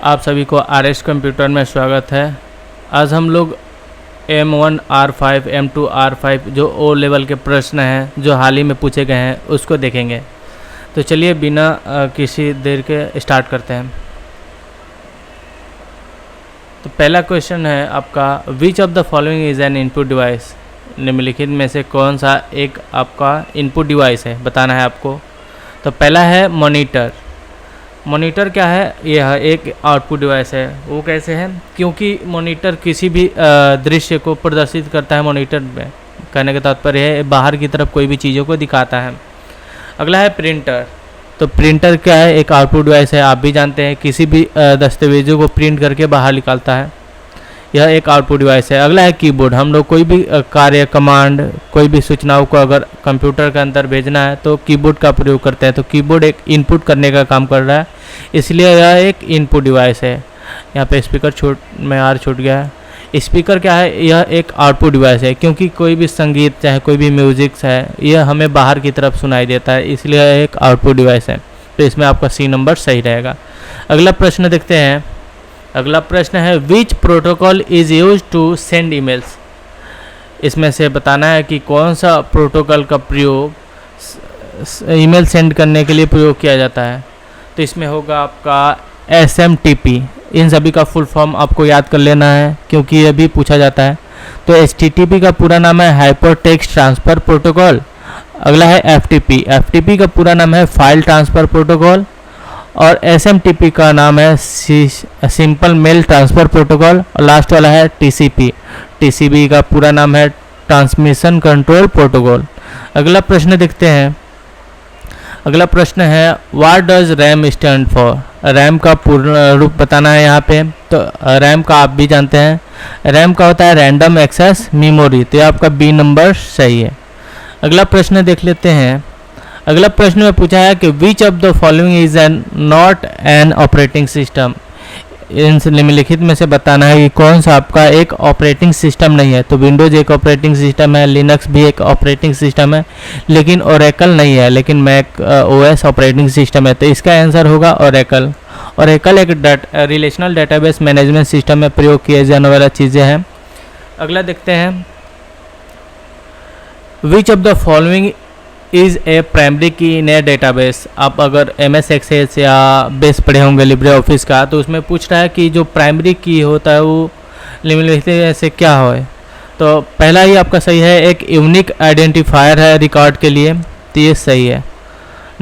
आप सभी को RS कंप्यूटर में स्वागत है। आज हम लोग M1 R5 M2 R5 जो O लेवल के प्रश्न हैं जो हाल ही में पूछे गए हैं उसको देखेंगे। तो चलिए बिना किसी देर के स्टार्ट करते हैं। तो पहला क्वेश्चन है आपका, विच of the following is an input device. निम्नलिखित में से कौन सा एक आपका इनपुट डिवाइस है, बताना है आपको। तो पहला है मॉनिटर। मॉनिटर क्या है? यह एक आउटपुट डिवाइस है। वो कैसे है? क्योंकि मॉनिटर किसी भी दृश्य को प्रदर्शित करता है। मॉनिटर में कहने का तात्पर्य है बाहर की तरफ कोई भी चीज़ों को दिखाता है। अगला है प्रिंटर। तो प्रिंटर क्या है? एक आउटपुट डिवाइस है। आप भी जानते हैं किसी भी दस्तावेजों को प्रिंट करके बाहर निकालता है, यह एक आउटपुट डिवाइस है। अगला है कीबोर्ड। हम लोग कोई भी कार्य, कमांड, कोई भी सूचनाओं को अगर कंप्यूटर के अंदर भेजना है तो कीबोर्ड का प्रयोग करते हैं। तो कीबोर्ड एक इनपुट करने का काम कर रहा है, इसलिए यह एक इनपुट डिवाइस है। यहाँ पे स्पीकर छूट गया है। स्पीकर क्या है? यह एक आउटपुट डिवाइस है, क्योंकि कोई भी संगीत चाहे कोई भी म्यूजिक है यह हमें बाहर की तरफ सुनाई देता है, इसलिए यह एक आउटपुट डिवाइस है। तो इसमें आपका C नंबर सही रहेगा। अगला प्रश्न देखते हैं। अगला प्रश्न है, which protocol is use to send emails. इसमें से बताना है कि कौन सा प्रोटोकॉल का प्रयोग ईमेल सेंड करने के लिए प्रयोग किया जाता है। तो इसमें होगा आपका SMTP। इन सभी का फुल फॉर्म आपको याद कर लेना है, क्योंकि यह भी पूछा जाता है। तो HTTP का पूरा नाम है हाइपर टेक्स्ट ट्रांसफ़र प्रोटोकॉल। अगला है FTP। FTP का पूरा नाम है फाइल ट्रांसफ़र प्रोटोकॉल। और SMTP का नाम है सिंपल मेल ट्रांसफ़र प्रोटोकॉल। और लास्ट वाला है TCP। TCP का पूरा नाम है ट्रांसमिशन कंट्रोल प्रोटोकॉल। अगला प्रश्न देखते हैं। अगला प्रश्न है, what does RAM stand for. RAM का पूर्ण रूप बताना है यहाँ पे। तो रैम का आप भी जानते हैं, रैम का होता है रैंडम एक्सेस मेमोरी। तो ये आपका B नंबर सही है। अगला प्रश्न देख लेते हैं। अगला प्रश्न में पूछा है कि which of the following is an not an operating system. इन निम्नलिखित में से बताना है कि कौन सा आपका एक ऑपरेटिंग सिस्टम नहीं है। तो विंडोज़ एक ऑपरेटिंग सिस्टम है, लिनक्स भी एक ऑपरेटिंग सिस्टम है, लेकिन ओरेकल नहीं है, लेकिन मैक OS ऑपरेटिंग सिस्टम है। तो इसका आंसर होगा ओरेकल। ओरेकल एक रिलेशनल डेटाबेस मैनेजमेंट सिस्टम में प्रयोग किए जाने वाला चीज़ें हैं। अगला देखते हैं, विच of the following is a primary की इन ए डेटाबेस। आप अगर MS एक्सेस या बेस पढ़े होंगे लिब्रे ऑफिस का, तो उसमें पूछ रहा है कि जो प्राइमरी की होता है वो निम्नलिखित से क्या हो। तो पहला ही आपका सही है, एक यूनिक आइडेंटिफायर है रिकॉर्ड के लिए। तो ये सही है।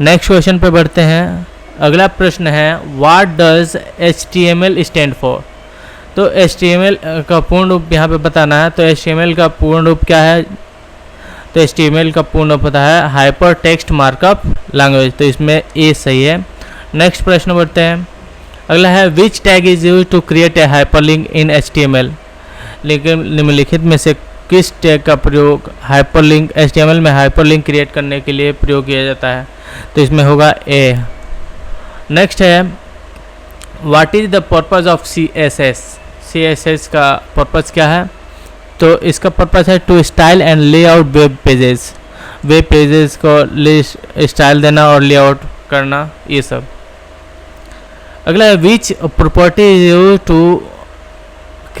नेक्स्ट क्वेश्चन पे बढ़ते हैं। अगला प्रश्न है, what does HTML stand for. तो HTML का पूर्ण रूप यहाँ पे बताना है। तो HTML का पूर्ण रूप क्या है? तो HTML का पूर्ण रूप होता है हाइपर टेक्स्ट मार्कअप लैंग्वेज। तो इसमें A सही है। नेक्स्ट प्रश्न बढ़ते हैं। अगला है, which tag is use to create a hyperlink in HTML। लेकिन निम्नलिखित में से किस टैग का प्रयोग हाइपरलिंक HTML में हाइपरलिंक क्रिएट करने के लिए प्रयोग किया जाता है। तो इसमें होगा A। नेक्स्ट है, what is the purpose of CSS। CSS का पर्पज़ क्या है? तो इसका पर्पस है to style and layout web pages. Web pages को स्टाइल देना और लेआउट करना, ये सब। अगला है, which property is use to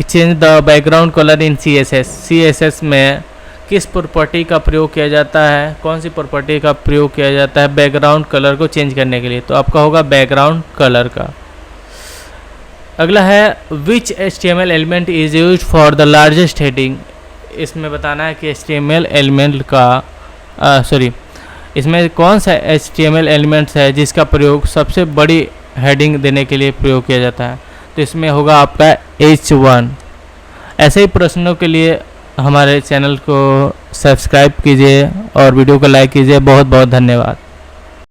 change the background colour in CSS। CSS में किस प्रॉपर्टी का प्रयोग किया जाता है? कौन सी प्रॉपर्टी का प्रयोग किया जाता है बैकग्राउंड कलर को चेंज करने के लिए? तो आपका होगा बैकग्राउंड कलर का। अगला है, विच HTML element is use for the largest heading. इसमें बताना है कि HTML एलिमेंट का इसमें कौन सा HTML एलिमेंट्स है जिसका प्रयोग सबसे बड़ी हेडिंग देने के लिए प्रयोग किया जाता है। तो इसमें होगा आपका H1। ऐसे ही प्रश्नों के लिए हमारे चैनल को सब्सक्राइब कीजिए और वीडियो को लाइक कीजिए। बहुत बहुत धन्यवाद।